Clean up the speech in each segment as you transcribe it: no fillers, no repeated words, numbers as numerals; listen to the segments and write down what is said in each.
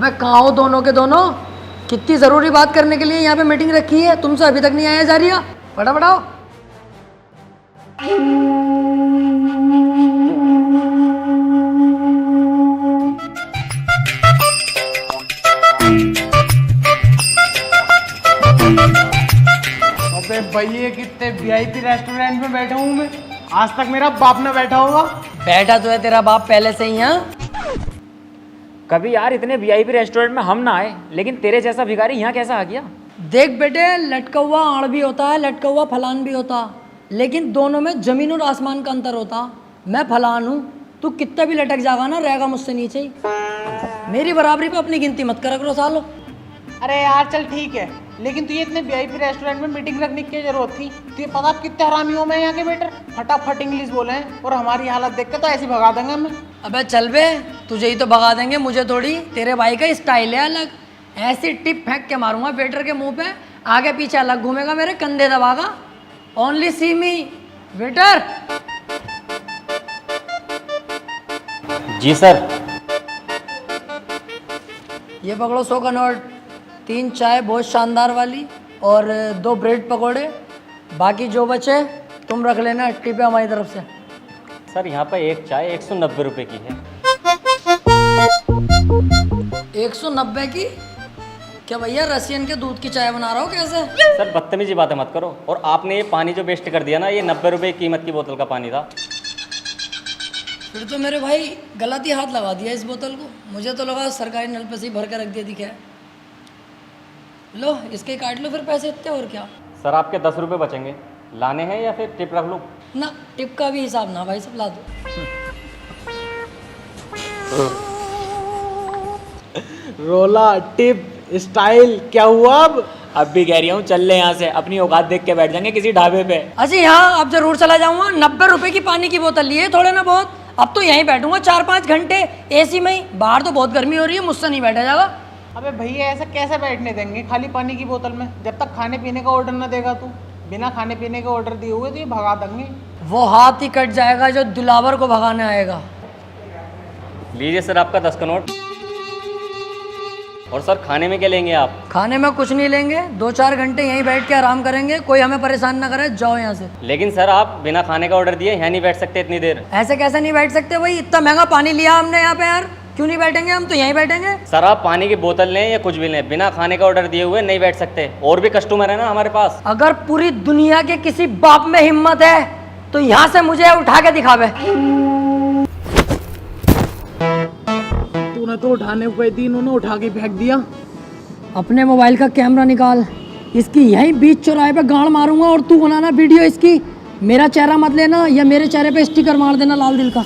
अबे कहाँ हो दोनों के दोनों? कितनी जरूरी बात करने के लिए यहाँ पे मीटिंग रखी है, तुमसे अभी तक नहीं आया जा रही है? फटाफट आओ। अबे भैया कितने वीआईपी रेस्टोरेंट में बैठा हूँ मैं, आज तक मेरा बाप ना बैठा होगा। बैठा तो है तेरा बाप पहले से ही यहाँ। कभी यार इतने वीआईपी रेस्टोरेंट में हम ना आए, लेकिन तेरे जैसा भिखारी यहाँ कैसा आ गया? देख बेटे, लटका हुआ आड़ भी होता है, लटका हुआ फलान भी होता, लेकिन दोनों में जमीन और आसमान का अंतर होता। मैं फलान हूँ, तू कितना भी लटक जाएगा ना, रहेगा मुझसे नीचे ही। मेरी बराबरी पे अपनी गिनती मत करा करो सालो। अरे यार चल ठीक है, लेकिन तुझे इतने वीआईपी रेस्टोरेंट में मीटिंग रखने की जरूरत थी? तुझे पता आप कितने हरामी हो मैं यहाँ के वेटर, फटाफट इंग्लिश बोले हैं और हमारी हालत देख के तो ऐसे भगा देंगे हमें। अबे चल बे, तुझे ही तो भगा देंगे, मुझे थोड़ी। तेरे भाई का स्टाइल है अलग, ऐसी टिप फेंक के मारूंगा वेटर के मुंह पे, आगे पीछे अलग घूमेगा, मेरे कंधे दबागा। ओनली सी मी वेटर। जी सर। ये पकड़ो 100 का नोट, 3 चाय बहुत शानदार वाली और 2 ब्रेड पकोड़े, बाकी जो बचे तुम रख लेना, टिप है हमारी तरफ से। सर यहाँ पर एक चाय 190 रुपये की है। 190 की? क्या भैया रसियन के दूध की चाय बना रहा हो कैसे? सर बदतमीजी बातें मत करो, और आपने ये पानी जो वेस्ट कर दिया ना, ये 90 रुपये कीमत की बोतल का पानी था। फिर तो मेरे भाई गलत ही हाथ लगा दिया इस बोतल को, मुझे तो लगा सरकारी नल पे से ही भर के रख दिया दिखा है। लो इसके काट लो फिर पैसे इतने, और क्या। सर आपके 10 रुपये बचेंगे, लाने हैं या फिर टिप रख लूँ? ना टिप का भी हिसाब ना भाई, सब ला दो। रोला टिप स्टाइल क्या हुआ अब भी कह रही हूँ चल ले यहाँ से, अपनी औकात देख के बैठ जाएंगे किसी ढाबे पे। अच्छा यहाँ अब जरूर चला जाऊंगा, 90 रुपए की पानी की बोतल लिए थोड़े ना बहुत, अब तो यहीं बैठूंगा 4-5 घंटे एसी में ही। बाहर तो बहुत गर्मी हो रही है, मुझसे नहीं बैठा जाएगा। अबे भैया ऐसा कैसे बैठने देंगे खाली पानी की बोतल में, जब तक खाने पीने का ऑर्डर ना देगा तू। बिना खाने पीने के ऑर्डर दिए हुए तो ये भगा देंगे। वो हाथ ही कट जाएगा जो दिलावर को भगाने आएगा। लीजिए सर आपका 10 का नोट। और सर खाने में क्या लेंगे आप? खाने में कुछ नहीं लेंगे, 2-4 घंटे यहीं बैठ के आराम करेंगे, कोई हमें परेशान ना करे, जाओ यहाँ से। लेकिन सर आप बिना खाने का ऑर्डर दिए यहाँ नहीं बैठ सकते इतनी देर। ऐसे कैसे नहीं बैठ सकते भाई, इतना महंगा पानी लिया हमने यहाँ पे यार, क्यों नहीं बैठेंगे? हम तो यहीं बैठेंगे। सर आप पानी की बोतल लें या कुछ भी लें, बिना खाने का ऑर्डर दिए हुए नहीं बैठ सकते, और भी कस्टमर है ना हमारे पास। अगर पूरी दुनिया के किसी बाप में हिम्मत है तो यहाँ से मुझे उठा के दिखावे। तूने तो उठाने को गई थी, इन्होंने उठा के फेंक दिया। अपने मोबाइल का कैमरा निकाल, इसकी यहीं बीच चौराहे पे गाड़ मारूंगा और तू बनाना वीडियो इसकी। मेरा चेहरा मत लेना, या मेरे चेहरे पे स्टिकर मार देना लाल दिल का।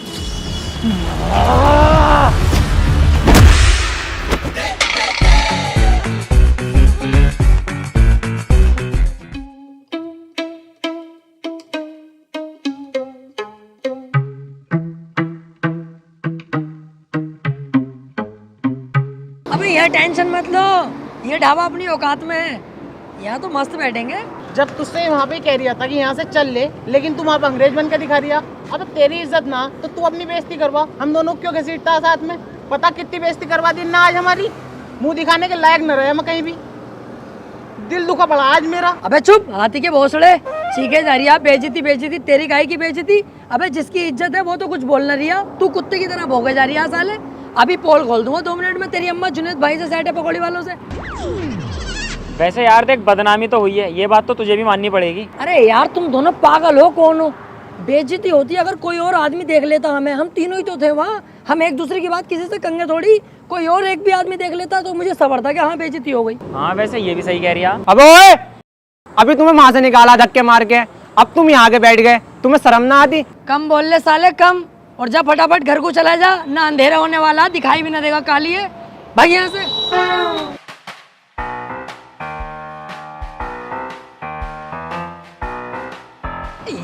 अबे ये टेंशन मत लो, ये ढाबा अपनी औकात में है, यहाँ तो मस्त बैठेंगे। जब तुझसे वहाँ पे कह रहा था कि यहाँ से चल ले, लेकिन तुम वहाँ पे अंग्रेज बन के दिखा रिया। अब तेरी इज्जत ना तो तू अपनी बेइज्जती करवा, हम दोनों क्यों घसीटता साथ में? पता कितनी बेइज्जती करवा दी ना आज हमारी, मुंह दिखाने के लायक न रहे हम कहीं भी। दिल दुखा पड़ा आज मेरा। अबे चुप, हाथी के भोसड़े सीखे जा रही है। बेइज्जती बेइज्जती तेरी गाय की बेइज्जती। अबे जिसकी इज्जत है वो तो कुछ बोल न रिया, तू कुत्ते की तरह भौंके जा रही है साले। अभी पोल खोल दूंगा 2 मिनट में, तेरी अम्मा जुनेद भाई से सेट है पकौड़ी वालों से। वैसे यार देख, बदनामी तो हुई है, ये बात तो तुझे भी माननी पड़ेगी। अरे यार तुम दोनों पागल हो, कौन हो? बेइज्जती होती अगर कोई और आदमी देख लेता हमें, हम तीनों ही तो थे वहाँ, हम एक दूसरे की बात किसी से कंगे थोड़ी। कोई और एक भी आदमी देख लेता तो मुझे सबर था कि हाँ बेइज्जती हो गई। हाँ वैसे ये भी सही कह रही है। अबे ओए, अभी तुम्हें वहां से निकाला धक्के मार के, अब तुम यहाँ आके बैठ गए, तुम्हें शर्म ना आती? कम बोल ले साले कम, और जा फटाफट घर को चला जा, ना अंधेरा होने वाला, दिखाई भी ना देगा, काली है, भाग यहाँ से।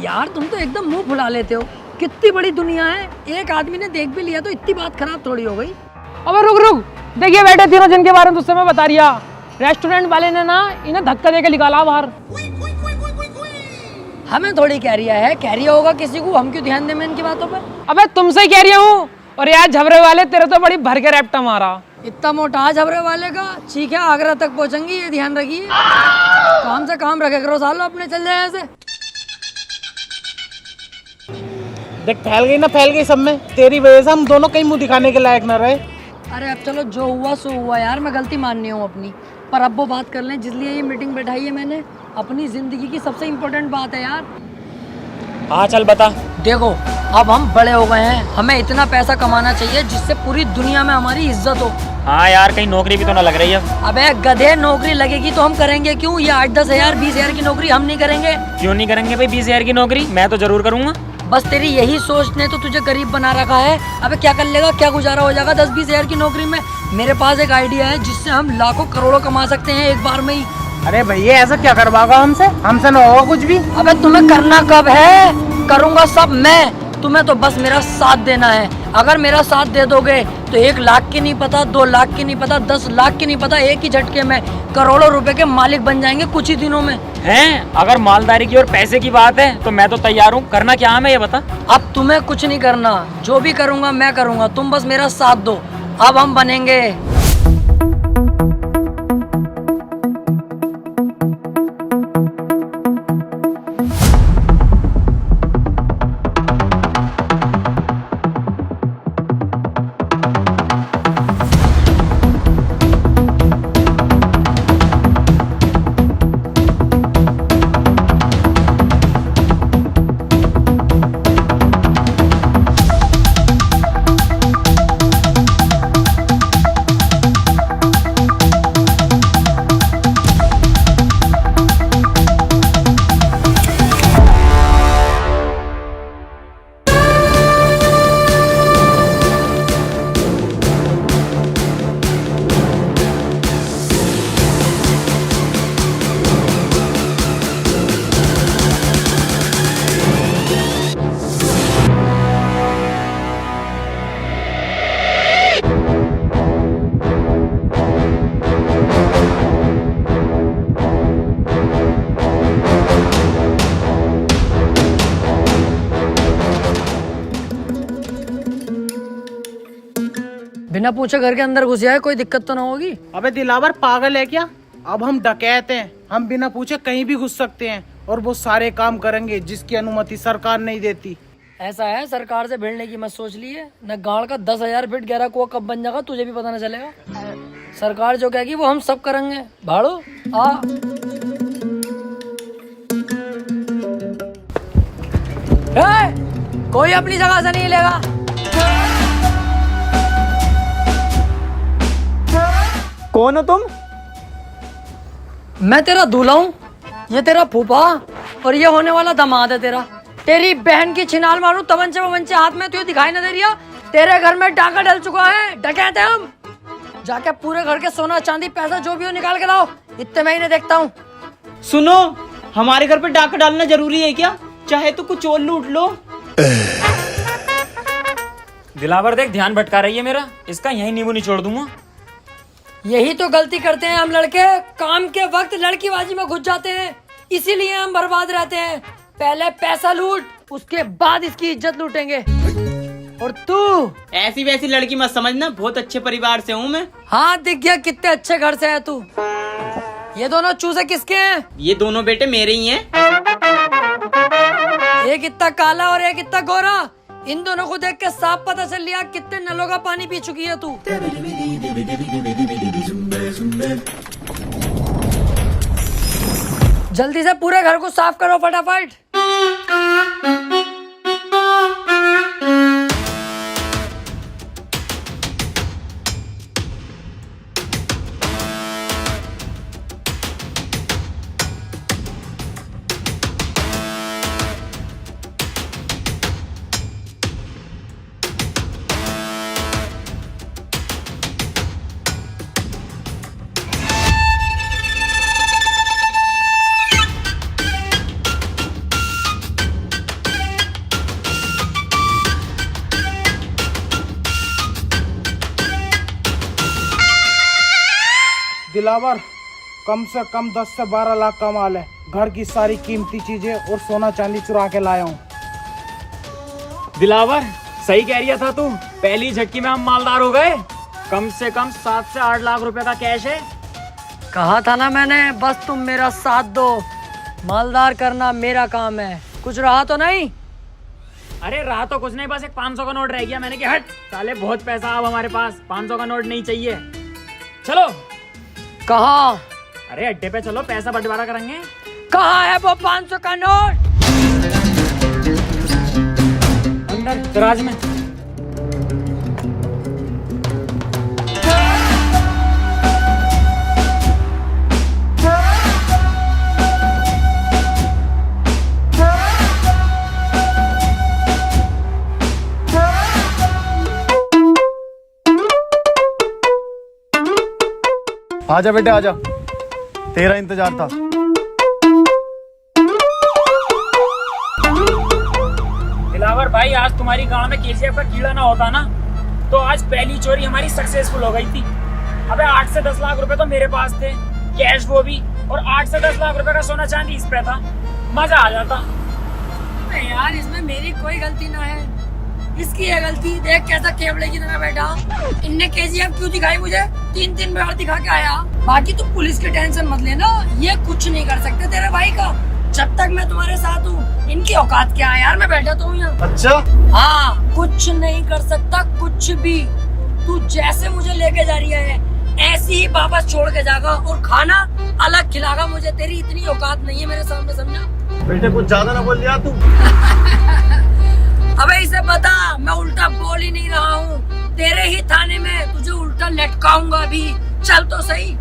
यार तुम तो एकदम मुंह फुला लेते हो, कितनी बड़ी दुनिया है, एक आदमी ने देख भी लिया तो इतनी बात खराब थोड़ी हो गई। अबे रुक रुक, देखिए बैठे तीनों जिनके बारे में तुझसे मैं बता रिया, रेस्टोरेंट वाले ने ना इन्हें धक्का देके निकाला बाहर। हमें थोड़ी कह रिया होगा किसी को, हम क्यों ध्यान दें इनकी बातों पे? अबे तुमसे ही कह रही हूँ, और यार झबरे वाले तेरे तो बड़ी भर के रैप्टा मारा। इतना मोटा झबरे वाले का ठीक है, आगरा तक पहुंचेंगी, ये ध्यान रखिए। काम से काम रखे करो सालो, अपने चल जाए ऐसे। देख फैल गई ना, फैल गई सब में। तेरी वजह से हम दोनों कहीं मुंह दिखाने के लायक न रहे। अरे अब चलो, जो हुआ सो हुआ यार, मैं गलती माननी हूँ अपनी। पर अब वो बात कर लें जिसलिए ये मीटिंग बैठाई है मैंने, अपनी ज़िंदगी की सबसे इम्पोर्टेंट बात है यार। हाँ चल बता। देखो, अब हम बड़े हो गए हैं, हमें इतना पैसा कमाना चाहिए जिससे पूरी दुनिया में हमारी इज्जत हो। हाँ यार, कहीं नौकरी भी तो ना लग रही है। अबे गधे, नौकरी लगेगी तो हम करेंगे क्यों? ये 8-10 हज़ार 20 हज़ार की नौकरी हम नहीं करेंगे। क्यों नहीं करेंगे भाई 20 हज़ार की नौकरी? मैं तो जरूर करूंगा। बस तेरी यही सोच ने तो तुझे गरीब बना रखा है। अबे क्या कर लेगा, क्या गुजारा हो जाएगा 10-20 हज़ार की नौकरी में? मेरे पास एक आइडिया है जिससे हम लाखों करोड़ों कमा सकते हैं एक बार में ही। अरे भैया ऐसा क्या करवाओगा हमसे? हमसे ना होगा कुछ भी। अबे तुम्हें करना कब है? करूंगा सब मैं, तुम्हें तो बस मेरा साथ देना है। अगर मेरा साथ दे दोगे तो 1 लाख की नहीं पता, 2 लाख की नहीं पता, 10 लाख की नहीं पता, एक ही झटके में करोड़ों रुपए के मालिक बन जाएंगे कुछ ही दिनों में। हैं? अगर मालदारी की और पैसे की बात है तो मैं तो तैयार हूँ। करना क्या है मैं ये बता। अब तुम्हें कुछ नहीं करना, जो भी करूंगा मैं करूंगा, तुम बस मेरा साथ दो। अब हम बनेंगे। बिना पूछे घर के अंदर घुस जाए, कोई दिक्कत तो ना होगी? अबे दिलावर पागल है क्या? अब हम डकैत हैं, हम बिना पूछे कहीं भी घुस सकते हैं और वो सारे काम करेंगे जिसकी अनुमति सरकार नहीं देती। ऐसा है, सरकार से भिड़ने की मत सोच लिए। न गाड़ का 10,000 फीट गहरा कुआं कब बन जाएगा तुझे भी पता न चलेगा। सरकार जो कहेगी वो हम सब करेंगे। भाड़ो आ। कोई अपनी जगह से नहीं लेगा। कौन हो तुम? मैं तेरा दूल्हा हूँ, ये तेरा फूफा और ये होने वाला दामाद है तेरा। तेरी बहन की छिनाल मारूं तमंचे वमंचे हाथ में, तुझे दिखाई ना दे रही है? तेरे घर में डाका डल चुका है, डकैत हैं हम। जाके पूरे घर के सोना चांदी पैसा जो भी हो निकाल के लाओ, इतने महीने देखता हूँ। सुनो, हमारे घर पे डाका डालना जरूरी है क्या? चाहे तो कुछ और लूट लो। दिलावर देख, ध्यान भटका रही है मेरा, इसका यही नींबू निचोड़ दूंगा। यही तो गलती करते हैं हम लड़के, काम के वक्त लड़कीबाजी में घुस जाते हैं, इसीलिए हम बर्बाद रहते हैं। पहले पैसा लूट, उसके बाद इसकी इज्जत लूटेंगे। और तू ऐसी वैसी लड़की मत समझना, बहुत अच्छे परिवार से हूँ मैं। हाँ दिख गया कितने अच्छे घर से है तू। ये दोनों चूजे किसके हैं? ये दोनों बेटे मेरे ही हैं। एक इतना काला और एक इतना गोरा। इन दोनों को देख के साफ पता चल लिया कितने नलों का पानी पी चुकी है तू। जल्दी से पूरे घर को साफ करो फटाफट। दिलावर, कम से कम 10 से 12 लाख का माल है। घर की सारी कीमती चीजें और सोना चांदी चुरा के लाया हूँ। दिलावर सही कह रही था तू, पहली झटकी में हम मालदार हो गए। कम से कम 7 से 8 लाख रुपए का कैश है। कहा था ना मैंने, बस तुम मेरा साथ दो, मालदार करना मेरा काम है। कुछ रहा तो नहीं? अरे रहा तो कुछ नहीं, बस एक 500 का नोट रह गया। मैंने कहा हट साले, बहुत पैसा अब हमारे पास, 500 का नोट नहीं चाहिए। चलो। कहाँ? अरे अड्डे पे चलो, पैसा बंटवारा करेंगे। कहाँ है वो 500 का नोट? अंदर दराज में। आजा बेटे आजा, तेरा इंतजार था। दिलावर भाई, आज तुम्हारी गांव में केजीएफ का कीड़ा ना होता ना, तो आज पहली चोरी हमारी सक्सेसफुल हो गई थी। अबे 8 से 10 लाख रुपए तो मेरे पास थे, कैश वो भी, और 8 से 10 लाख रुपए का सोना चांदी इस पे था। मजा आ जाता। यार इसमें मेरी कोई गलती ना है, इसकी है गलती। देख कैसा केवड़े की तरह बैठा। इनने केजीएफ क्यों दिखाई मुझे? 3 बार दिखा के आया। बाकी तू पुलिस की टेंशन मत लेना, ये कुछ नहीं कर सकते तेरे भाई का, जब तक मैं तुम्हारे साथ हूँ। इनकी औकात क्या है यार, मैं बैठा तो हूँ यहाँ। अच्छा हाँ, कुछ नहीं कर सकता, कुछ भी। तू जैसे मुझे लेके जा रही है ऐसे ही वापस छोड़ के जाएगा, और खाना अलग खिलागा मुझे। तेरी इतनी औकात नहीं है मेरे सामने, समझा? बेटे कुछ ज्यादा ना बोल लिया तू। अबे इसे बता, मैं उल्टा बोल ही नहीं रहा हूँ। तेरे ही थाने में तुझे उल्टा लटकाऊंगा अभी। चल तो सही।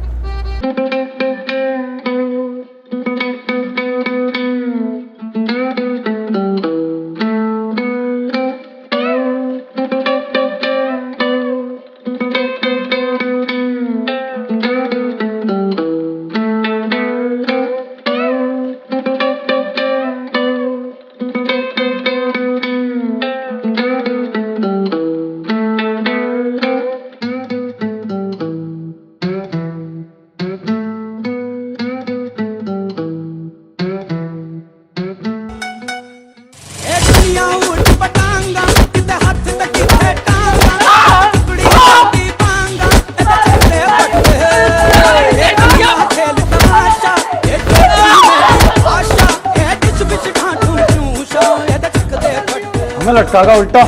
हमें लटकागा उल्टा।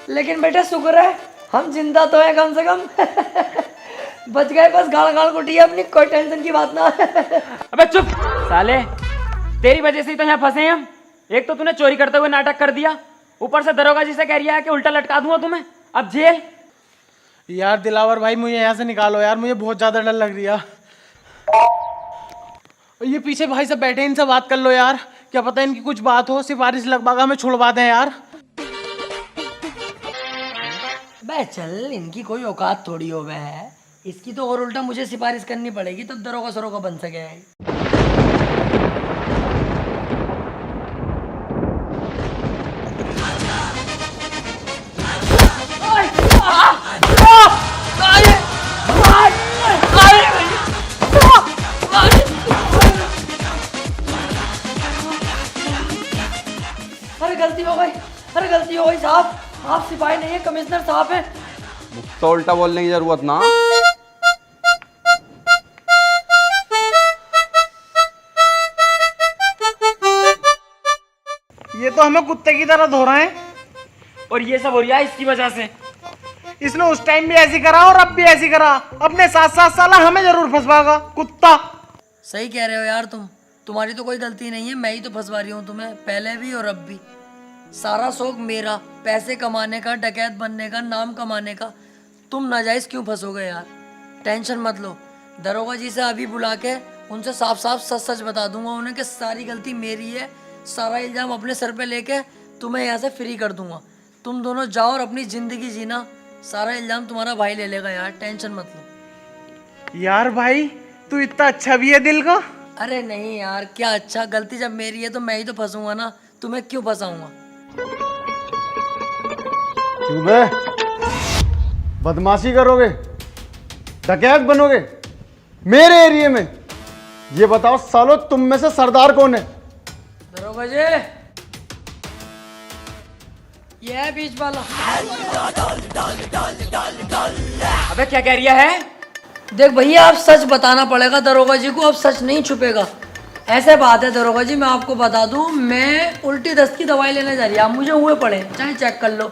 लेकिन बेटा शुक्र है हम जिंदा तो हैं कम से कम। बच गए, बस गाल गाल कुटी अपनी, कोई टेंशन की बात ना। अबे चुप साले, तेरी वजह से ही तो यहाँ फंसे हैं हम। एक तो तूने चोरी करते हुए नाटक कर दिया, ऊपर से दरोगा जी से कह रही है कि उल्टा लटका दूंगा तुम्हें, अब जेल। यार दिलावर भाई, मुझे यहाँ से निकालो यार, मुझे बहुत ज्यादा डर लग रही है। ये पीछे भाई सब बैठे, इनसे बात कर लो यार, क्या पता इनकी कुछ बात हो, सिफारिश लगवा हमें छुड़वा दें यार। बे चल, इनकी कोई औकात थोड़ी हो बे, इसकी तो और उल्टा मुझे सिफारिश करनी पड़ेगी तब दरोगा सरोगा बन सके। अरे गलती हो गई, अरे गलती हो गई साहब, आप सिपाही नहीं है, कमिश्नर साहब है। तो उल्टा बोलने की जरूरत ना। ये तो हमें कुत्ते की तरह धो रहे हैं, और ये सब हो रहा है इसकी वजह से। इसने उस टाइम भी ऐसी करा और अब भी ऐसी करा, अपने 7-7 साल हमें जरूर फंसवाएगा कुत्ता। सही कह रहे हो यार तुम, तुम्हारी तो कोई गलती नहीं है, मैं ही तो फंसवा रही हूँ तुम्हें, पहले भी और अब भी। सारा शौक मेरा, पैसे कमाने का, डकैत बनने का, नाम कमाने का। तुम नाजायज क्यों फंसोगे यार? टेंशन मत लो, दरोगा जी से अभी बुला के उनसे साफ साफ सच सच बता दूंगा उन्हें कि सारी गलती मेरी है, सारा इल्जाम अपने सर पे लेके तुम्हें यहाँ से फ्री कर दूंगा। तुम दोनों जाओ और अपनी जिंदगी जीना, सारा इल्जाम तुम्हारा भाई ले लेगा यार, टेंशन मत लो। यार भाई तू इतना अच्छा भी है दिल का। अरे नहीं यार, क्या अच्छा, गलती जब मेरी है तो मैं ही तो फंसूंगा ना, तुम्हें क्यों फंसाऊंगा? क्यों बे, बदमाशी करोगे, डकैत बनोगे मेरे एरिया में? ये बताओ सालो, तुम में से सरदार कौन है? दरोगा जी, ये है बीच वाला। अबे क्या कह रही है? देख भैया, अब सच बताना पड़ेगा दरोगा जी को, अब सच नहीं छुपेगा। ऐसे बात है दरोगा जी, मैं आपको बता दूं, मैं उल्टी दस्त की दवाई लेने जा रही है, आप मुझे हुए पड़े, चाहे चेक कर लो।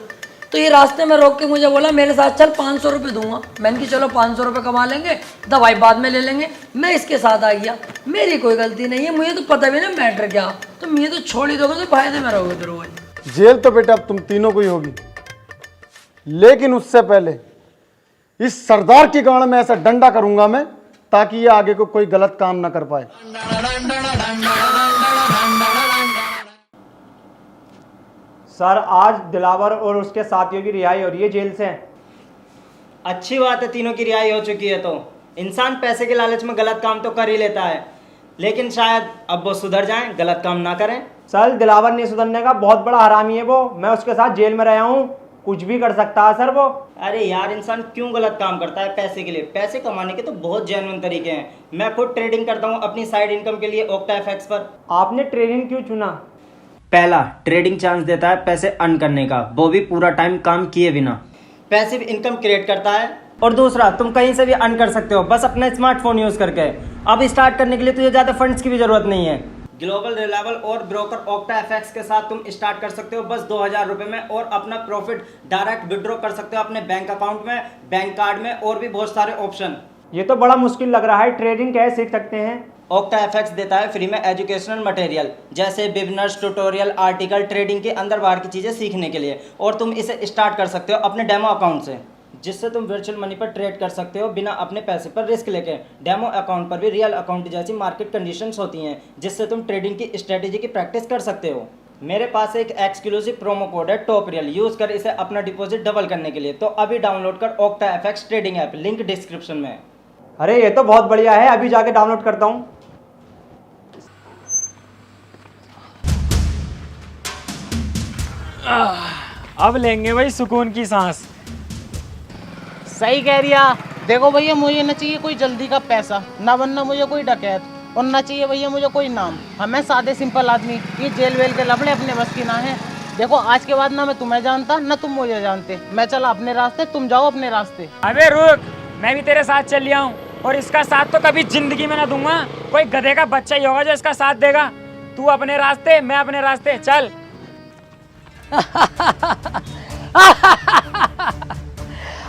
तो ये रास्ते में रोक के मुझे बोला मेरे साथ चल, 500 रुपये दूंगा। मैंने कि चलो 500 रुपये कमा लेंगे, दवाई बाद में ले लेंगे। मैं इसके साथ आ गया, मेरी कोई गलती नहीं है, मुझे तो पता भी ना मैटर क्या। तो मुझे तो छोड़ ही दोगे तो फायदे में रहोगे दरोगा जी। जेल तो बेटा अब तुम तीनों को ही होगी, लेकिन उससे पहले इस सरदार की गाड़ में ऐसा डंडा करूंगा मैं, ताकि ये आगे को कोई गलत काम ना कर पाए। सर, आज दिलावर और उसके साथियों की रिहाई हो रही है जेल से। अच्छी बात है, तीनों की रिहाई हो चुकी है। तो इंसान पैसे के लालच में गलत काम तो कर ही लेता है, लेकिन शायद अब वो सुधर जाएं, गलत काम ना करें। सर, दिलावर नहीं सुधरने का, बहुत बड़ा हरामी है वो। मैं उसके साथ जेल में रहा हूँ, कुछ भी कर सकता है सर वो। अरे यार, इंसान क्यों गलत काम करता है पैसे के लिए? पैसे कमाने के तो बहुत जेन्युइन तरीके हैं। मैं खुद ट्रेडिंग करता हूँ अपनी साइड इनकम के लिए ओक्टा एफएक्स पर। आपने ट्रेडिंग क्यों चुना? पहला, ट्रेडिंग चांस देता है पैसे अर्न करने का, वो भी पूरा टाइम काम किए बिना। पैसिव इनकम क्रिएट करता है। और दूसरा, तुम कहीं से भी अर्न कर सकते हो, बस अपना स्मार्टफोन यूज करके। अब स्टार्ट करने के लिए तुझे ज्यादा फंड्स की भी जरूरत नहीं है। ग्लोबल रिलायबल और ब्रोकर ओक्टा एफएक्स के साथ तुम स्टार्ट कर सकते हो बस 2000 रुपए में, और अपना प्रॉफिट डायरेक्ट विड्रॉ कर सकते हो अपने बैंक अकाउंट में, बैंक कार्ड में, और भी बहुत सारे ऑप्शन। ये तो बड़ा मुश्किल लग रहा है, ट्रेडिंग कैसे सीख सकते हैं? ओक्टा एफएक्स देता है फ्री में एजुकेशनल मटेरियल, जैसे बिजनेस ट्यूटोरियल, आर्टिकल, ट्रेडिंग के अंदर बाहर की चीजें सीखने के लिए। और तुम इसे स्टार्ट कर सकते हो अपने डेमो अकाउंट से, जिससे तुम वर्चुअल मनी पर ट्रेड कर सकते हो बिना अपने पैसे पर रिस्क लेके। डेमो अकाउंट पर भी रियल अकाउंट जैसी मार्केट कंडीशंस होती हैं, जिससे तुम ट्रेडिंग की स्ट्रेटेजी की प्रैक्टिस कर सकते हो। मेरे पास एक एक्सक्लूसिव प्रोमो कोड है टॉप रियल, यूज कर इसे अपना डिपॉजिट डबल करने के लिए। तो अभी डाउनलोड कर octa FX trading app, link description में। अरे ये तो बहुत बढ़िया है, अभी जाके डाउनलोड करता हूँ। अब लेंगे भाई सुकून की सांस। सही कह रिया। देखो भैया, मुझे न चाहिए कोई जल्दी का पैसा, ना बनना मुझे कोई डकैत, और ना चाहिए भैया मुझे कोई नाम। हमें सादे सिंपल आदमी, ये जेल वेल के लफड़े अपने बस की ना है। देखो, आज के बाद ना मैं तुम्हें जानता, ना तुम मुझे जानते। मैं चला अपने रास्ते, तुम जाओ अपने रास्ते। अबे रुक, मैं भी तेरे साथ चल लिया हूँ, और इसका साथ तो कभी जिंदगी में ना दूंगा। कोई गधे का बच्चा ही होगा जो इसका साथ देगा। तू अपने रास्ते, मैं अपने रास्ते, चल।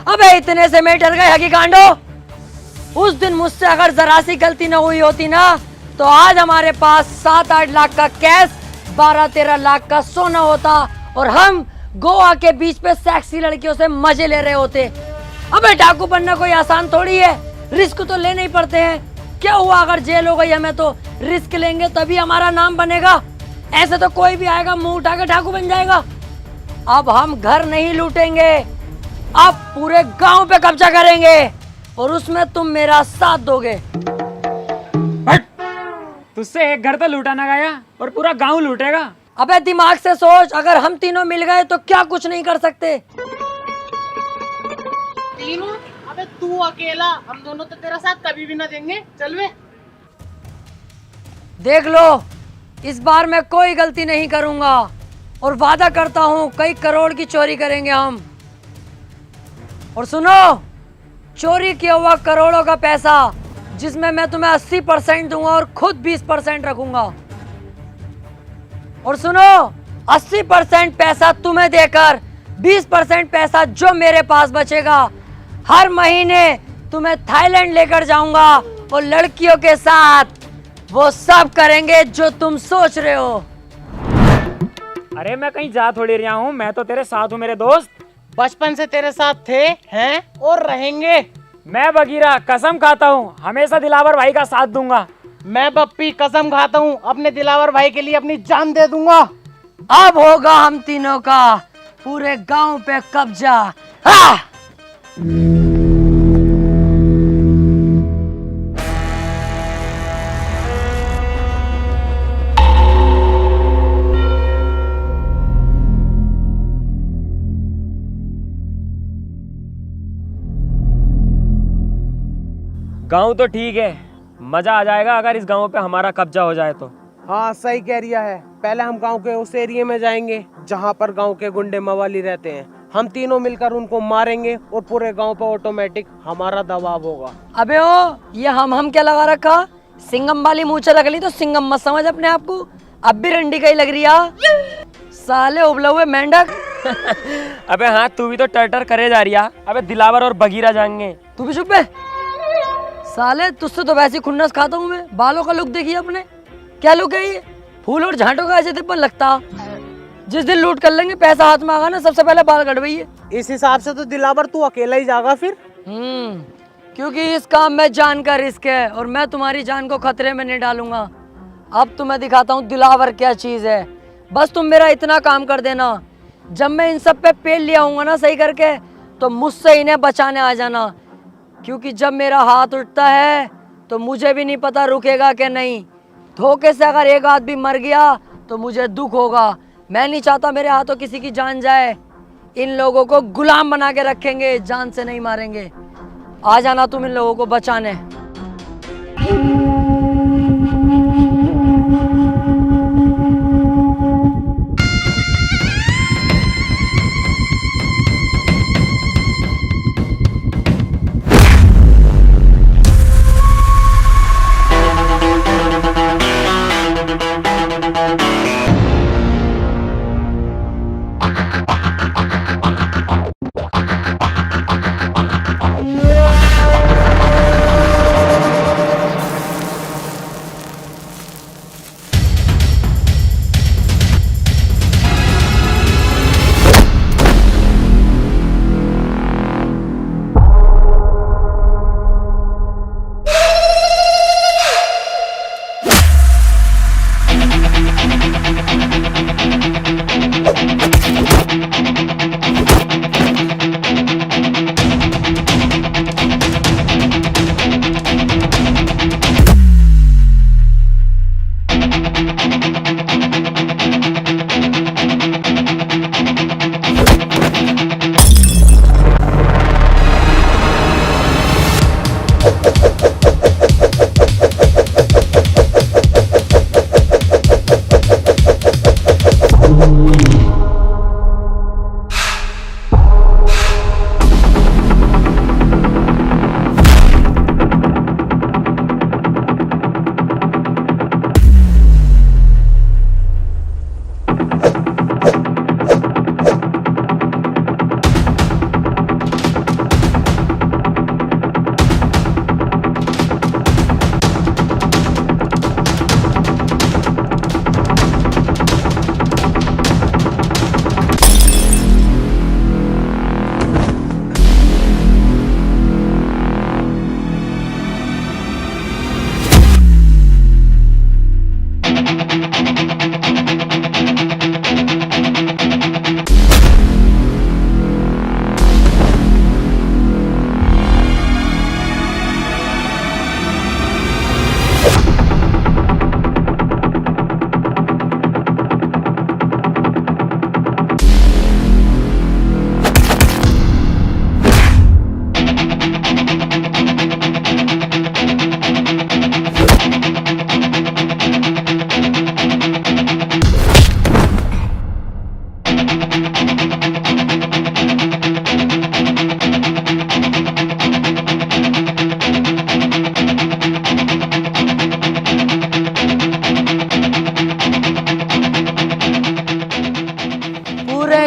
अबे इतने से मैं डर गए हकी कांडो। उस दिन मुझसे अगर जरा सी गलती न हुई होती ना, तो आज हमारे पास 7-8 लाख का कैश, 12-13 लाख का सोना होता, और हम गोवा के बीच पे सेक्सी लड़कियों से मजे ले रहे होते। अबे डाकू बनना कोई आसान थोड़ी है, रिस्क तो लेने ही पड़ते हैं। क्या हुआ अगर जेल हो गई हमें, तो रिस्क लेंगे तभी हमारा नाम बनेगा। ऐसे तो कोई भी आएगा मुंह उठा के डाकू बन जाएगा। अब हम घर नहीं लूटेंगे, अब पूरे गांव पे कब्जा करेंगे, और उसमें तुम मेरा साथ दोगे। तुझसे एक घर तो लूटा ना गया, और पूरा गांव लूटेगा। अबे दिमाग से सोच, अगर हम तीनों मिल गए तो क्या कुछ नहीं कर सकते। तीनों? अबे तू अकेला, हम दोनों तो तेरा साथ कभी भी ना देंगे। चल वे। देख लो, इस बार मैं कोई गलती नहीं करूंगा, और वादा करता हूं कई करोड़ की चोरी करेंगे हम। और सुनो, चोरी किया हुआ करोड़ों का पैसा, जिसमें मैं तुम्हें 80% दूंगा और खुद 20% रखूंगा। और सुनो, 80% पैसा तुम्हें देकर 20% पैसा जो मेरे पास बचेगा, हर महीने तुम्हें थाईलैंड लेकर जाऊंगा, और लड़कियों के साथ वो सब करेंगे जो तुम सोच रहे हो। अरे मैं कहीं जा थोड़ी रहा हूँ, मैं तो तेरे साथ हूँ मेरे दोस्त। बचपन से तेरे साथ थे, हैं और रहेंगे। मैं बगीरा कसम खाता हूँ हमेशा दिलावर भाई का साथ दूंगा। मैं बप्पी कसम खाता हूँ अपने दिलावर भाई के लिए अपनी जान दे दूंगा। अब होगा हम तीनों का पूरे गांव पे कब्जा। हाँ! गांव तो ठीक है, मजा आ जाएगा अगर इस गांव पे हमारा कब्जा हो जाए तो। हाँ सही कह रिया है। पहले हम गांव के उस एरिया में जाएंगे जहाँ पर गांव के गुंडे मवाली रहते हैं। हम तीनों मिलकर उनको मारेंगे और पूरे गांव पे ऑटोमेटिक हमारा दबाव होगा। अबे ओ, ये हम क्या लगा रखा? सिंगम वाली मूछे रख ली तो सिंगम मत समझ अपने आप को। अब भी रंडी का ही लग रही है साले उबले हुए मेंढक। अबे हाँ, तू भी तो टर करे जा रही है। अबे दिलावर और बगीरा जाएंगे। तू भी चुप है साले, तुझसे तो वैसे खुन्नस खाता हूँ मैं। बालों का लुक देखिए अपने, क्या लुक है ये? फूल और झांटों का ऐसे तिब्बन लगता। जिस दिन लूट कर लेंगे, पैसा हाथ में आगा ना, सबसे पहले बाल कटवाइए। इस हिसाब से तो दिलावर तू अकेला ही जागा फिर। क्योंकि इस काम में जान का रिस्क है और मैं तुम्हारी जान को खतरे में नहीं डालूंगा। अब तुम्हें दिखाता हूँ दिलावर क्या चीज है। बस तुम मेरा इतना काम कर देना, जब मैं इन सब पे पेल लिया आऊंगा ना सही करके, तो मुझसे इन्हें बचाने आ जाना। क्योंकि जब मेरा हाथ उठता है तो मुझे भी नहीं पता रुकेगा कि नहीं। धोखे से अगर एक आदमी मर गया तो मुझे दुख होगा। मैं नहीं चाहता मेरे हाथों किसी की जान जाए। इन लोगों को गुलाम बना के रखेंगे, जान से नहीं मारेंगे। आ जाना तुम इन लोगों को बचाने।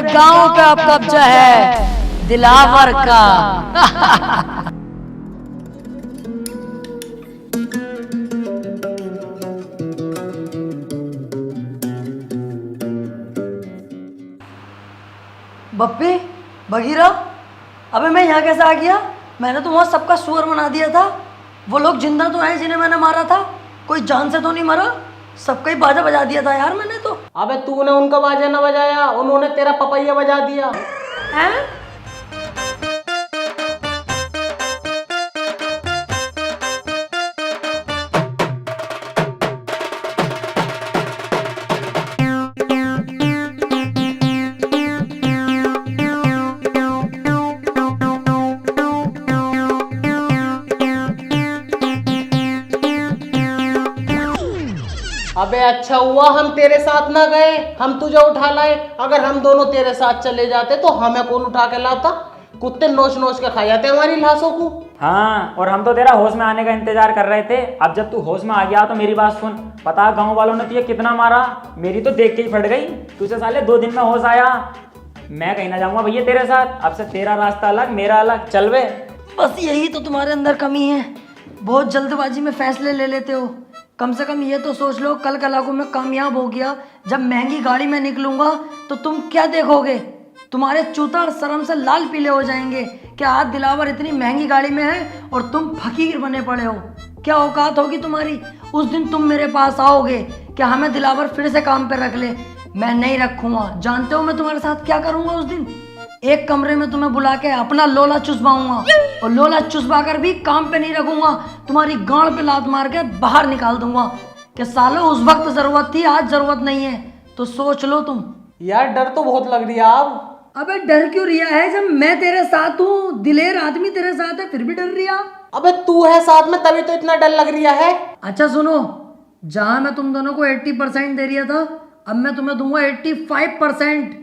गांव पे अब कब्जा है दिलावर का। बप्पी, बगीरा, अबे मैं यहाँ कैसे आ गया? मैंने तो वहाँ सबका सुअर बना दिया था। वो लोग जिंदा तो हैं जिन्हें मैंने मारा था, कोई जान से तो नहीं मरा। सबका ही बाजा बजा दिया था यार मैंने तो। अबे तूने उनका बाजा ना बजाया, उन्होंने तेरा पपैया बजा दिया। हैं? अच्छा हुआ हम तेरे साथ ना गए, हम तुझे उठा लाए। अगर हम दोनों तेरे साथ चले जाते तो हमें कौन उठा के लाता? कुत्ते नोच नोच के खा जाते हमारी लाशों को। हाँ, और हम तो तेरा होश में आने का इंतजार कर रहे थे। अब जब तू होश में आ गया तो मेरी बात सुन। पता गांव वालों ने तुझे कितना मारा, मेरी तो देख के ही फट गई। तुझे साले 2 दिन में होश आया। मैं कहीं ना जाऊंगा भैया तेरे साथ। अब से तेरा रास्ता अलग, मेरा अलग। चल वे। बस यही तो तुम्हारे अंदर कमी है, बहुत जल्दबाजी में फैसले ले लेते हो। कम से कम ये तो सोच लो, कल कला को मैं कामयाब हो गया, जब महंगी गाड़ी में निकलूंगा तो तुम क्या देखोगे? तुम्हारे चूतर शर्म से लाल पीले हो जाएंगे कि आज दिलावर इतनी महंगी गाड़ी में है और तुम फकीर बने पड़े हो। क्या औकात होगी तुम्हारी? उस दिन तुम मेरे पास आओगे कि हमें दिलावर फिर से काम पे रख ले। मैं नहीं रखूंगा। जानते हो मैं तुम्हारे साथ क्या करूंगा उस दिन? एक कमरे में तुम्हें बुला के अपना लोला चुसवाऊंगा, और लोला चुसवा कर भी काम पे नहीं रखूंगा। तुम्हारी गांड पे लात मार के बाहर निकाल दूंगा कि सालो उस वक्त जरूरत थी, आज जरूरत नहीं है। तो सोच लो तुम। यार डर तो बहुत लग रही है अब। अबे डर क्यों रिया है? जब मैं तेरे साथ हूँ, दिलेर आदमी तेरे साथ है, फिर भी डर रिया? अबे तू है साथ में तभी तो इतना डर लग रहा है। अच्छा सुनो, जहां मैं तुम दोनों को 80% दे रिया था, अब मैं तुम्हें दूंगा 85%,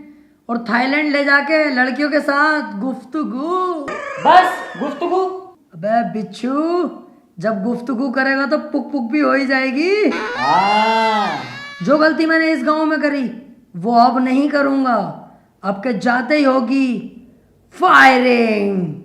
और थाईलैंड ले जाके लड़कियों के साथ गुफ्तगू। बस गुफ्तगू? अबे बिच्छू, जब गुफ्तगू करेगा तो पुक पुक भी हो ही जाएगी। जो गलती मैंने इस गांव में करी वो अब नहीं करूंगा। अब के जाते ही होगी फायरिंग।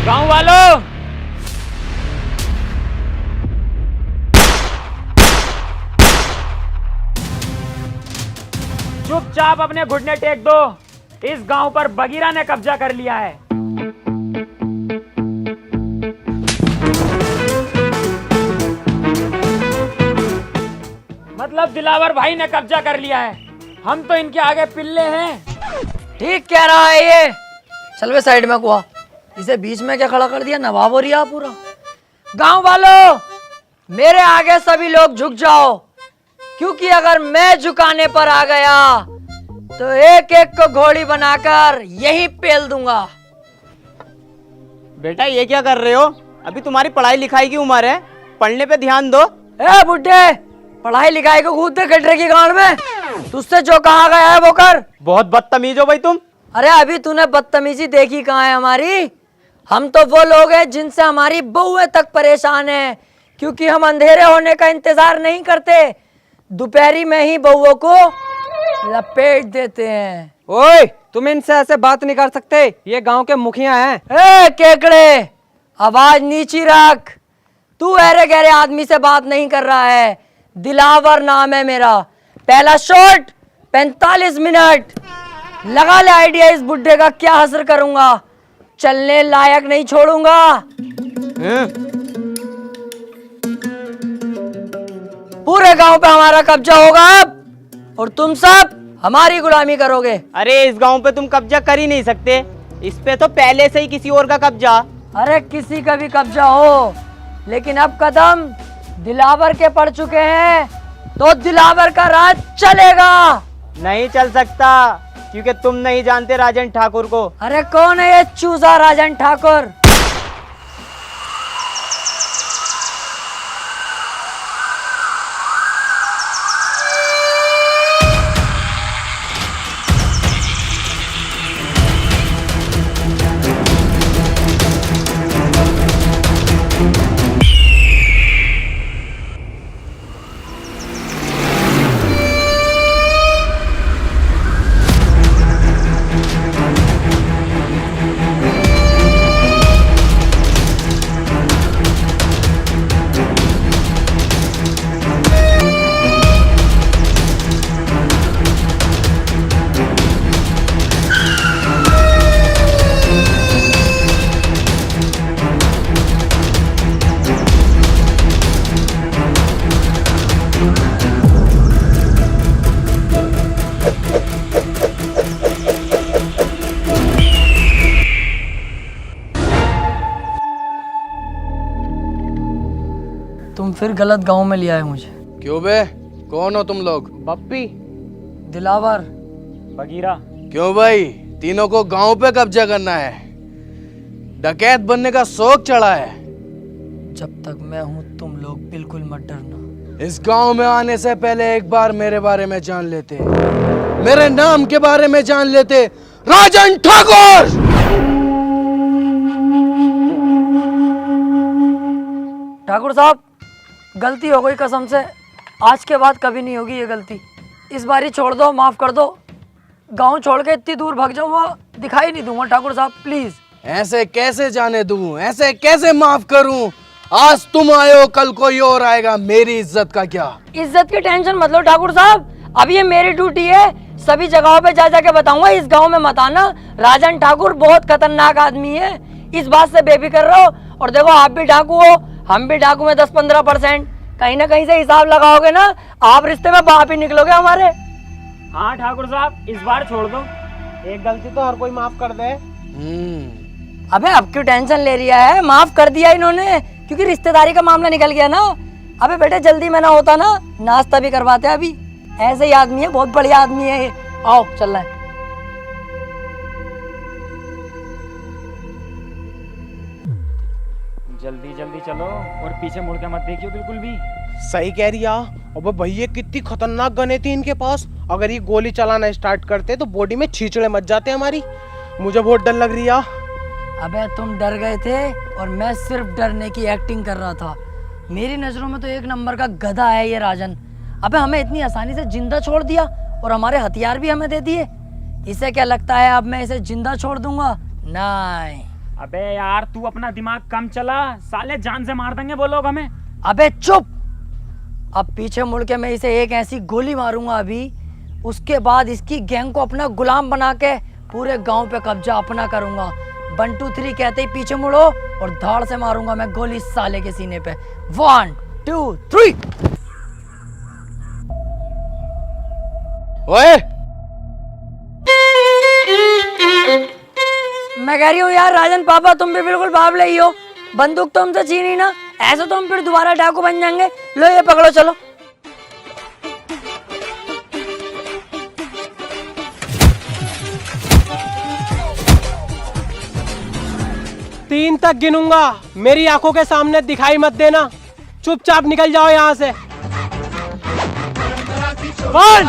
गांव वालों, चुपचाप अपने घुटने टेक दो। इस गांव पर बगीरा ने कब्जा कर लिया है। मतलब दिलावर भाई ने कब्जा कर लिया है। हम तो इनके आगे पिल्ले हैं। ठीक कह रहा है ये। चल वे साइड में कुआ, इसे बीच में क्या खड़ा कर दिया? नवाब हो रिया पूरा। गांव वालों, मेरे आगे सभी लोग झुक जाओ, क्योंकि अगर मैं झुकाने पर आ गया तो एक एक को घोड़ी बनाकर यही पेल दूंगा। बेटा ये क्या कर रहे हो? अभी तुम्हारी पढ़ाई लिखाई की उम्र है, पढ़ने पे ध्यान दो। ए बुड्ढे, पढ़ाई लिखाई को कूद दे गड्ढे की गांड में। तुझसे जो कहा गया है वो कर। बहुत बदतमीज हो भाई तुम। अरे अभी तूने बदतमीजी देखी कहाँ है हमारी? हम तो वो लोग हैं जिनसे हमारी बहुएं तक परेशान है, क्योंकि हम अंधेरे होने का इंतजार नहीं करते, दोपहरी में ही बहुओं को लपेट देते हैं। ओए, तुम इनसे ऐसे बात नहीं कर सकते, ये गांव के मुखिया हैं। ए केकड़े, आवाज नीची रख। तू अरे गहरे आदमी से बात नहीं कर रहा है। दिलावर नाम है मेरा। पहला शॉट 45 मिनट। लगा ले आइडिया इस बुड्ढे का क्या हसर करूंगा। चलने लायक नहीं छोड़ूंगा। पूरे गांव पे हमारा कब्जा होगा अब, और तुम सब हमारी गुलामी करोगे। अरे इस गांव पे तुम कब्जा कर ही नहीं सकते, इस पे तो पहले से ही किसी और का कब्जा। अरे किसी का भी कब्जा हो, लेकिन अब कदम दिलावर के पड़ चुके हैं तो दिलावर का राज चलेगा। नहीं चल सकता, क्योंकि तुम नहीं जानते राजन ठाकुर को। अरे कौन है ये चूजा राजन ठाकुर? तुम फिर गलत गांव में ले आए मुझे। क्यों बे? कौन हो तुम लोग? बप्पी। दिलावर। बगीरा। क्यों भाई, तीनों को गांव पे कब्जा करना है? डकैत बनने का शौक चढ़ा है? जब तक मैं हूं तुम लोग बिल्कुल मत डरना। इस गांव में आने से पहले एक बार मेरे बारे में जान लेते, मेरे नाम के बारे में जान लेते। राजन ठाकुर। ठाकुर साहब, गलती हो गई कसम से, आज के बाद कभी नहीं होगी ये गलती। इस बारी छोड़ दो, माफ कर दो। गांव छोड़ के इतनी दूर भाग जाऊंगा, दिखाई नहीं दूंगा ठाकुर साहब, प्लीज। ऐसे कैसे जाने दूं, ऐसे कैसे माफ करूं? आज तुम आए हो, कल कोई और आएगा, मेरी इज्जत का क्या? इज्जत की टेंशन मत लो ठाकुर साहब, अब ये मेरी ड्यूटी है, सभी जगहों पे जा जाके बताऊंगा इस गांव में मत आना, राजन ठाकुर बहुत खतरनाक आदमी है, इस बात से बेफिक्र रहो। और देखो आप भी डाकू हो, हम भी डाकू में 10-15%, कहीं ना कहीं से हिसाब लगाओगे ना, आप रिश्ते में बाप ही निकलोगे हमारे। हाँ ठाकुर साहब, इस बार छोड़ दो। एक गलती तो हर कोई माफ कर दे। अबे अब क्यों टेंशन ले रहा है, माफ कर दिया इन्होंने, क्योंकि रिश्तेदारी का मामला निकल गया ना। अबे बेटे जल्दी में ना होता ना, नाश्ता भी करवाते अभी। ऐसे ही आदमी है, बहुत बढ़िया आदमी है ये। आओ चल रहा है। जल्दी जल्दी चलो और पीछे मुड़ के मत देखियो बिल्कुल भी। सही कह रही है। अबे भैया कितनी खतरनाक गने थी इनके पास, अगर ये गोली चलाना स्टार्ट करते तो बॉडी में छींचड़े मच जाते हमारी। मुझे बहुत डर लग रही है। अबे तुम डर गए थे और मैं सिर्फ डरने की एक्टिंग कर रहा था। मेरी नजरों में तो एक नंबर का गधा है ये राजन। अबे हमें इतनी आसानी से जिंदा छोड़ दिया और हमारे हथियार भी हमें दे दिए। इसे क्या लगता है अब मैं इसे जिंदा छोड़ दूंगा? नहीं। अबे यार तू अपना दिमाग कम चला, साले जान से मार देंगे वो लोग हमें। अबे चुप, अब पीछे मुड़ के मैं इसे एक ऐसी गोली मारूंगा अभी, उसके बाद इसकी गैंग को अपना गुलाम बना के पूरे गांव पे कब्जा अपना करूंगा। 1 2 3 कहते ही पीछे मुड़ो और धाड़ से मारूंगा मैं गोली साले के सीने पे। 1 2 3। ओए, मैं कह रही हूँ यार राजन पापा, तुम भी बिल्कुल बावले ही हो। बंदूक तो हमसे छीनी ना, ऐसे तो हम फिर दोबारा डाकू बन जाएंगे। लो ये पकड़ो, चलो। तीन तक गिनूंगा, मेरी आंखों के सामने दिखाई मत देना, चुपचाप निकल जाओ यहाँ से। 1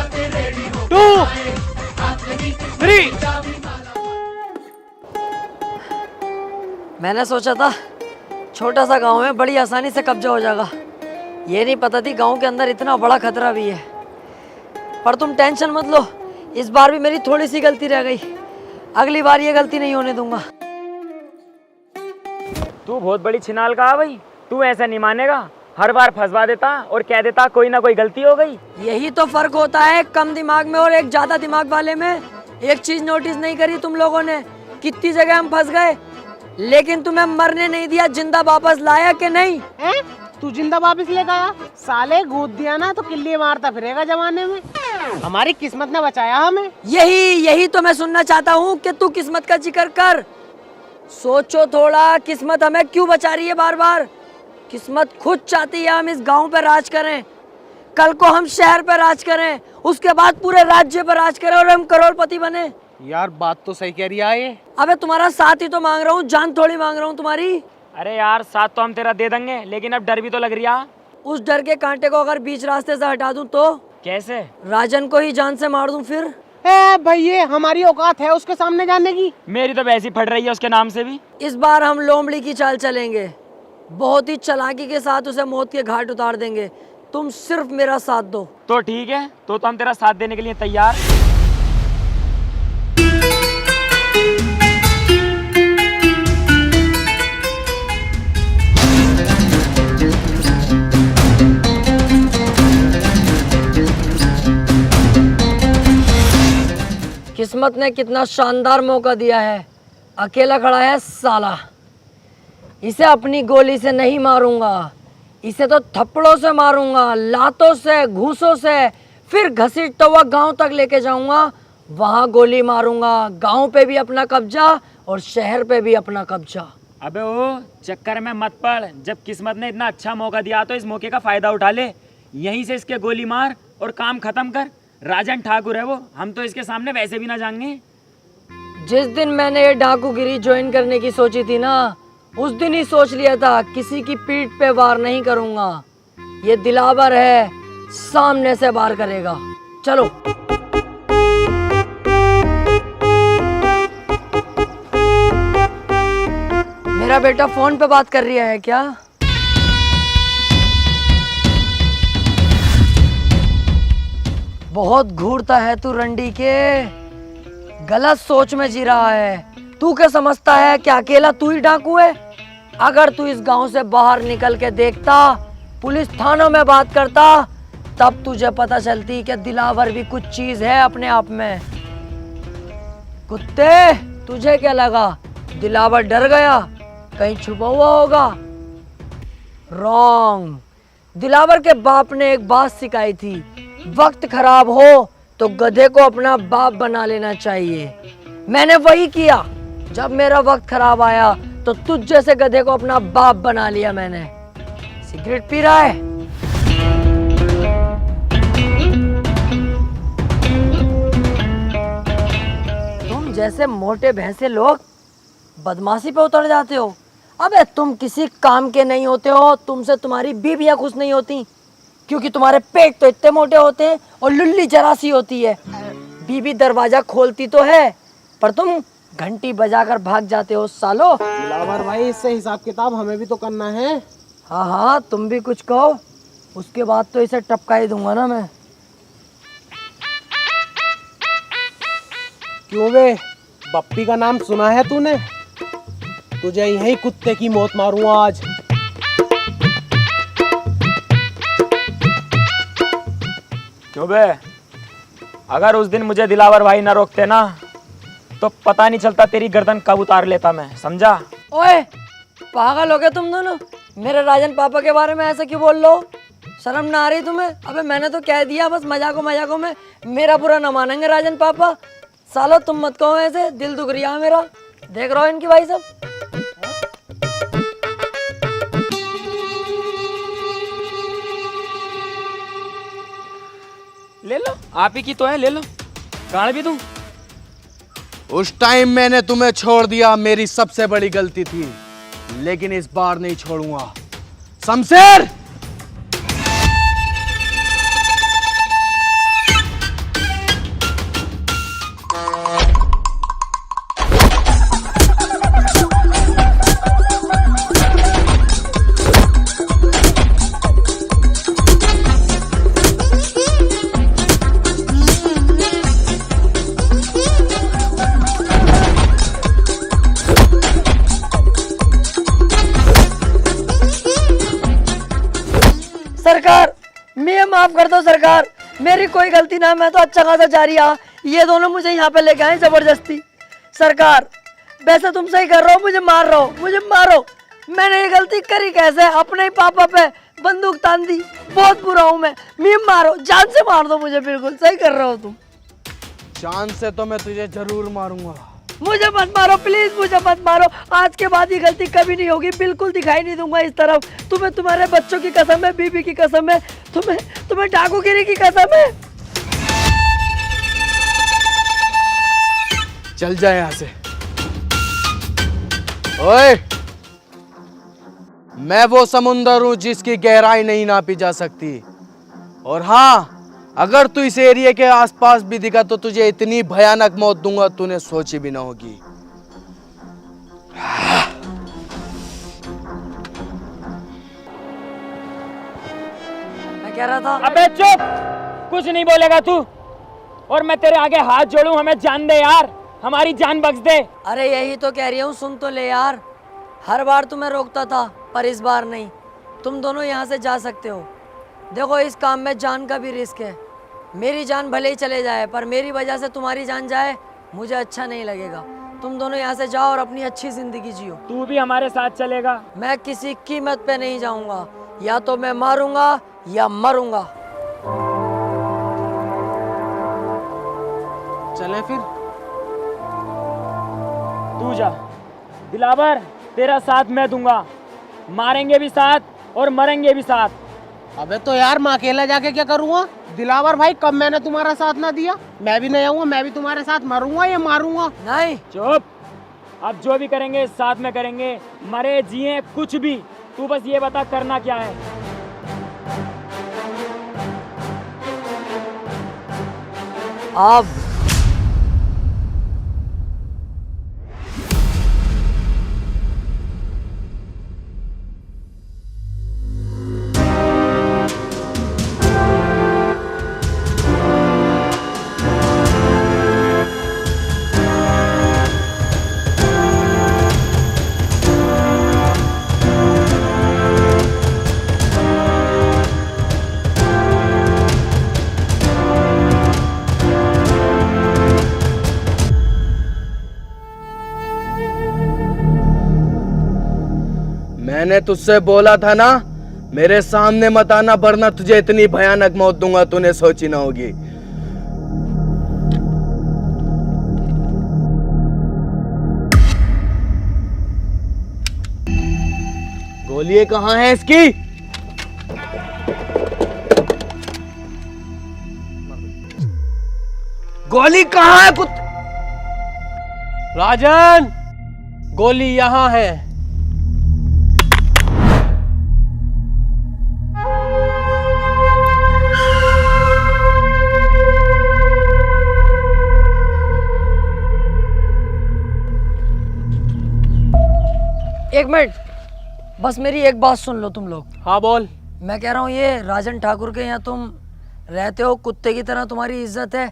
2 3। मैंने सोचा था छोटा सा गांव है, बड़ी आसानी से कब्जा हो जाएगा। ये नहीं पता थी गांव के अंदर इतना बड़ा खतरा भी है। पर तुम टेंशन मत लो, इस बार भी मेरी थोड़ी सी गलती रह गई, अगली बार ये गलती नहीं होने दूंगा। तू बहुत बड़ी छिनाल का है भाई, तू ऐसा नहीं मानेगा, हर बार फंसवा देता और कह देता कोई ना कोई गलती हो गई। यही तो फर्क होता है कम दिमाग में और एक ज्यादा दिमाग वाले में। एक चीज नोटिस नहीं करी तुम लोगों ने, कितनी जगह हम फंस गए, लेकिन तुम्हें मरने नहीं दिया, जिंदा वापस लाया कि नहीं? तू जिंदा वापस लेकर आया? साले गोद दिया ना तो किल्ली मारता फिरेगा जमाने में। हमारी किस्मत ने बचाया हमें। यही तो मैं सुनना चाहता हूँ कि तू किस्मत का जिक्र कर। सोचो थोड़ा, किस्मत हमें क्यों बचा रही है बार बार? किस्मत खुद चाहती है हम इस गांव पर राज करें, कल को हम शहर पर राज करें, उसके बाद पूरे राज्य पर राज करें और हम करोड़पति बने। यार बात तो सही कह रही है ये। अबे तुम्हारा साथ ही तो मांग रहा हूँ, जान थोड़ी मांग रहा हूँ तुम्हारी। अरे यार साथ तो हम तेरा दे देंगे, लेकिन अब डर भी तो लग रही है। उस डर के कांटे को अगर बीच रास्ते से हटा दूं तो? कैसे? राजन को ही जान से मार दूं फिर? भैया हमारी औकात है उसके सामने जाने की? मेरी तो वैसी फट रही है उसके नाम से भी। इस बार हम लोमड़ी की चाल चलेंगे, बहुत ही चालाकी के साथ उसे मौत के घाट उतार देंगे। तुम सिर्फ मेरा साथ दो। तो ठीक है, तो हम तेरा साथ देने के लिए तैयार। किस्मत ने कितना शानदार मौका दिया है, अकेला खड़ा है साला। इसे अपनी गोली से नहीं मारूंगा, इसे तो थप्पड़ों से मारूंगा, लातों से, घूसों से, फिर घसीटता हुआ गांव तक लेके जाऊंगा, वहां गोली मारूंगा। गांव पे भी अपना कब्जा और शहर पे भी अपना कब्जा। अबे ओ चक्कर में मत पड़, जब किस्मत ने इतना अच्छा मौका दिया तो इस मौके का फायदा उठा ले। यहीं से इसके गोली मार और काम खत्म कर। राजन ठाकुर है वो, हम तो इसके सामने वैसे भी ना जाएंगे। जिस दिन मैंने ये डाकूगिरी ज्वाइन करने की सोची थी ना, उस दिन ही सोच लिया था किसी की पीठ पे वार नहीं करूंगा। ये दिलावर है, सामने से वार करेगा। चलो। मेरा बेटा फोन पे बात कर रहा है क्या? बहुत घूरता है तू रंडी के, गलत सोच में जी रहा है। तू क्या समझता है कि अकेला तू ही डाकू है? अगर तू इस गांव से बाहर निकल के देखता, पुलिस थानों में बात करता, तब तुझे पता चलती कि दिलावर भी कुछ चीज है अपने आप में। कुत्ते, तुझे क्या लगा दिलावर डर गया? कहीं छुपा हुआ होगा? रॉन्ग। दिलावर के बाप ने एक बात सिखाई थी, वक्त खराब हो तो गधे को अपना बाप बना लेना चाहिए। मैंने वही किया। जब मेरा वक्त खराब आया तो तुझ जैसे गधे को अपना बाप बना लिया मैंने। सिगरेट पी रहा है? तुम जैसे मोटे भैंसे लोग बदमाशी पे उतर जाते हो। अबे तुम किसी काम के नहीं होते हो, तुमसे तुम्हारी बीवियां खुश नहीं होती, क्योंकि तुम्हारे पेट तो इतने मोटे होते हैं और लुल्ली जरा सी होती है। बीवी दरवाजा खोलती तो है, पर तुम घंटी बजाकर भाग जाते हो सालो। दिलावर भाई, इससे हिसाब किताब हमें भी तो करना है। हाँ हाँ, तुम भी कुछ कहो, उसके बाद तो इसे टपका ही दूंगा ना मैं। क्यों बे, बप्पी का नाम सुना है तूने? तुझे यही कुत्ते की मौत मारूंगा आज। क्यों बे, अगर उस दिन मुझे दिलावर भाई ना रोकते ना, तो पता नहीं चलता तेरी गर्दन कब उतार लेता मैं, समझा? ओए, पागल हो गए तुम दोनों? मेरे राजन पापा के बारे में ऐसा क्यों बोल लो? शर्म ना आ रही तुम्हें? अबे मैंने तो कह दिया, बस मजाकों में मेरा बुरा ना मानेंगे राजन पापा। सालो तुम मत कहो ऐसे, दिल दुख रहा है मेरा। देख रहा हो इनकी भाई सब। ले लो, आप ही की तो है, ले लो। गाड़ भी दूं? उस टाइम मैंने तुम्हें छोड़ दिया, मेरी सबसे बड़ी गलती थी, लेकिन इस बार नहीं छोड़ूंगा। शमशेर, सरकार, मैं माफ कर दो सरकार, मेरी कोई गलती ना, मैं तो अच्छा खासा जा रही। ये दोनों मुझे यहाँ पे लेके आए जबरदस्ती। सरकार, वैसे तुम सही कर रहे हो, मुझे मार रहे हो, मुझे मारो। मैंने ये गलती करी कैसे? अपने ही पापा पे बंदूक तान दी। बहुत बुरा हूँ मैं मारो, जान से मार दो मुझे। बिल्कुल सही कर रहे हो तुम। जान से तो मैं तुझे जरूर मारूंगा। मुझे मत मारो प्लीज, मुझे मत मारो। आज के बाद ये गलती कभी नहीं होगी, बिल्कुल दिखाई नहीं दूंगा इस तरफ। तुम्हें तुम्हारे बच्चों की कसम है, बीबी की कसम है, तुम्हें डाकूगिरी की कसम है। चल जाए यहाँ से। ओए, मैं वो समुंदर हूं जिसकी गहराई नहीं नापी जा सकती। और हाँ, अगर तू इस एरिया के आसपास भी दिखा तो तुझे इतनी भयानक मौत दूंगा तूने सोची भी ना होगी। मैं कह रहा था, अबे चुप, कुछ नहीं बोलेगा तू। और मैं तेरे आगे हाथ जोड़ूं, हमें जान दे यार, हमारी जान बख्श दे। अरे यही तो कह रही हूँ, सुन तो ले यार। हर बार तुम्हें रोकता था, पर इस बार नहीं। तुम दोनों यहाँ से जा सकते हो। देखो, इस काम में जान का भी रिस्क है। मेरी जान भले ही चले जाए, पर मेरी वजह से तुम्हारी जान जाए, मुझे अच्छा नहीं लगेगा। तुम दोनों यहाँ से जाओ और अपनी अच्छी जिंदगी जियो। तू भी हमारे साथ चलेगा? मैं किसी कीमत पे नहीं जाऊंगा, या तो मैं मारूंगा या मरूंगा। चले फिर? तू जा दिलावर, तेरा साथ मैं दूंगा। मारेंगे भी साथ और मरेंगे भी साथ। अबे तो यार मैं अकेला जाके क्या करूँगा? दिलावर भाई, कब मैंने तुम्हारा साथ ना दिया? मैं भी नहीं आऊंगा, मैं भी तुम्हारे साथ मरूंगा या मारूंगा? नहीं, चुप। अब जो भी करेंगे साथ में करेंगे, मरे जिए कुछ भी, तू बस ये बता करना क्या है। अब मैंने तुझसे बोला था ना, मेरे सामने मत आना, वरना तुझे इतनी भयानक मौत दूंगा तूने सोची ना होगी। गोली कहाँ है इसकी? गोली कहाँ है राजन, गोली यहाँ है। एक मिनट, बस मेरी एक बात सुन लो तुम लोग। हाँ बोल। मैं कह रहा हूँ ये राजन ठाकुर के यहाँ तुम रहते हो, कुत्ते की तरह तुम्हारी इज्जत है।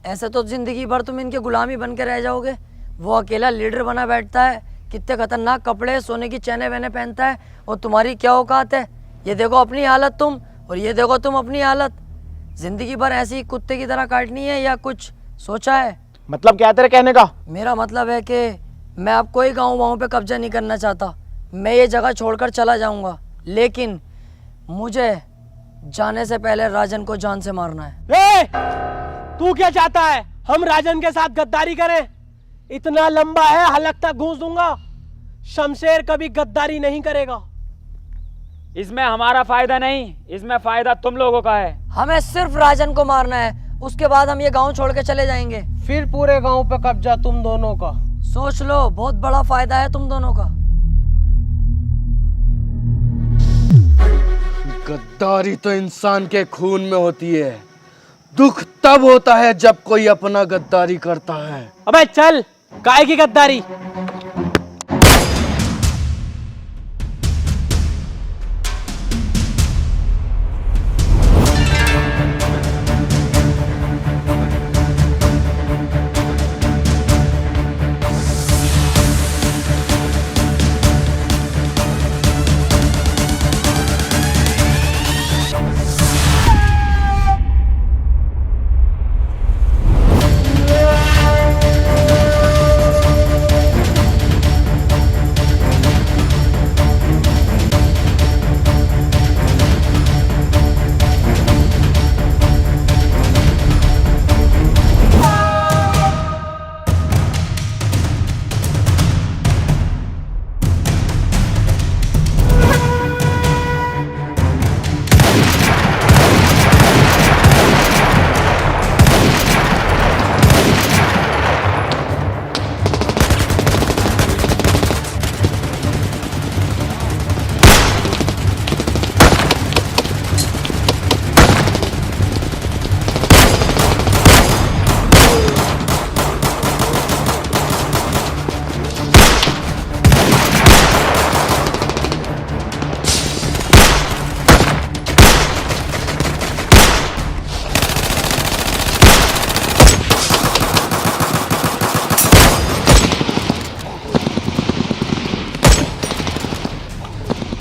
ऐसे तो जिंदगी भर तुम इनके गुलामी बन के रह जाओगे। वो अकेला लीडर बना बैठता है, कितने खतरनाक कपड़े, सोने की चैने वैने पहनता है, और तुम्हारी क्या औकात है? ये देखो अपनी हालत तुम, और ये देखो तुम अपनी हालत। जिंदगी भर ऐसी कुत्ते की तरह काटनी है या कुछ सोचा है? मतलब क्या तेरे कहने का? मेरा मतलब है कि मैं अब कोई गाँव वाँव पे कब्जा नहीं करना चाहता। मैं ये जगह छोड़कर चला जाऊंगा, लेकिन मुझे जाने से पहले राजन को जान से मारना है। तू क्या चाहता है? हम राजन के साथ गद्दारी करें? इतना लंबा है, हलक तक घूस दूंगा। शमशेर कभी गद्दारी नहीं करेगा। इसमें हमारा फायदा नहीं, इसमें फायदा तुम लोगों का है। हमें सिर्फ राजन को मारना है, उसके बाद हम ये गांव छोड़ के चले जाएंगे। फिर पूरे गांव पे कब्जा तुम दोनों का। सोच लो, बहुत बड़ा फायदा है तुम दोनों का। गद्दारी तो इंसान के खून में होती है। दुख तब होता है जब कोई अपना गद्दारी करता है। अबे चल, काहे की गद्दारी?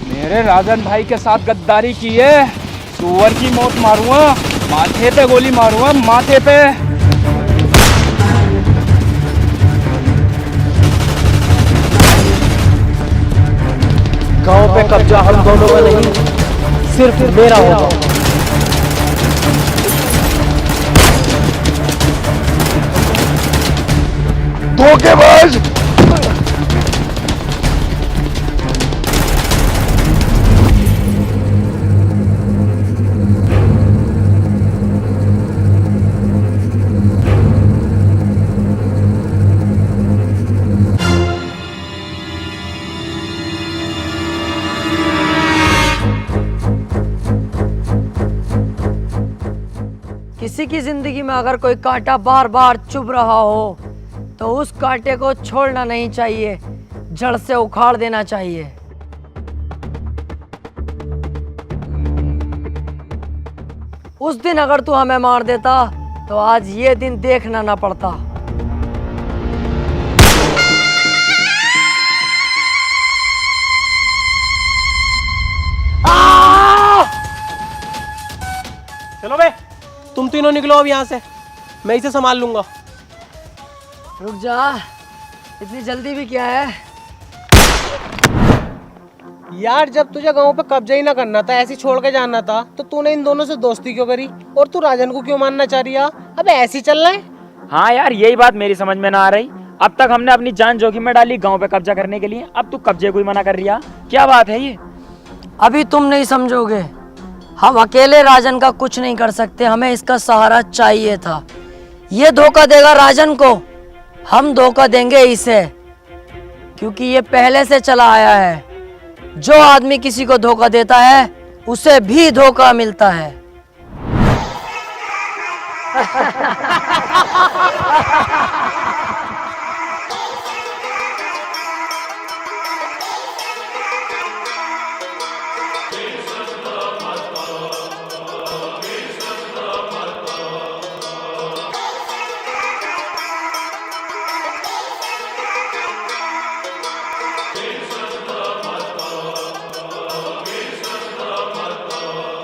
मेरे राजन भाई के साथ गद्दारी की है, सुअर की मौत मारूंगा, माथे पे गोली मारूंगा, माथे पे। गांव पे कब्जा हम दोनों का नहीं, सिर्फ मेरा होगा। धोखेबाज! किसी की जिंदगी में अगर कोई कांटा बार बार चुभ रहा हो तो उस कांटे को छोड़ना नहीं चाहिए, जड़ से उखाड़ देना चाहिए। उस दिन अगर तू हमें मार देता तो आज ये दिन देखना ना पड़ता। चलो बे, तुम तीनों निकलो अब यहाँ से, मैं इसे संभाल लूंगा। रुक जा, इतनी जल्दी भी क्या है? यार जब तुझे गांव पे कब्जा ही ना करना था, ऐसे छोड़ के जाना था, तो तूने इन दोनों से दोस्ती क्यों करी? और तू राजन को क्यों मानना चाह रही है? अबे ऐसे ही चल रहा है। हाँ यार, यही बात मेरी समझ में ना आ रही। अब तक हमने अपनी जान जोखिम में डाली गांव पे कब्जा करने के लिए, अब तू कब्जे को ही मना कर रही है। क्या बात है ये? अभी तुम नहीं समझोगे। हम अकेले राजन का कुछ नहीं कर सकते, हमें इसका सहारा चाहिए था। ये धोखा देगा राजन को, हम धोखा देंगे इसे, क्योंकि ये पहले से चला आया है। जो आदमी किसी को धोखा देता है उसे भी धोखा मिलता है।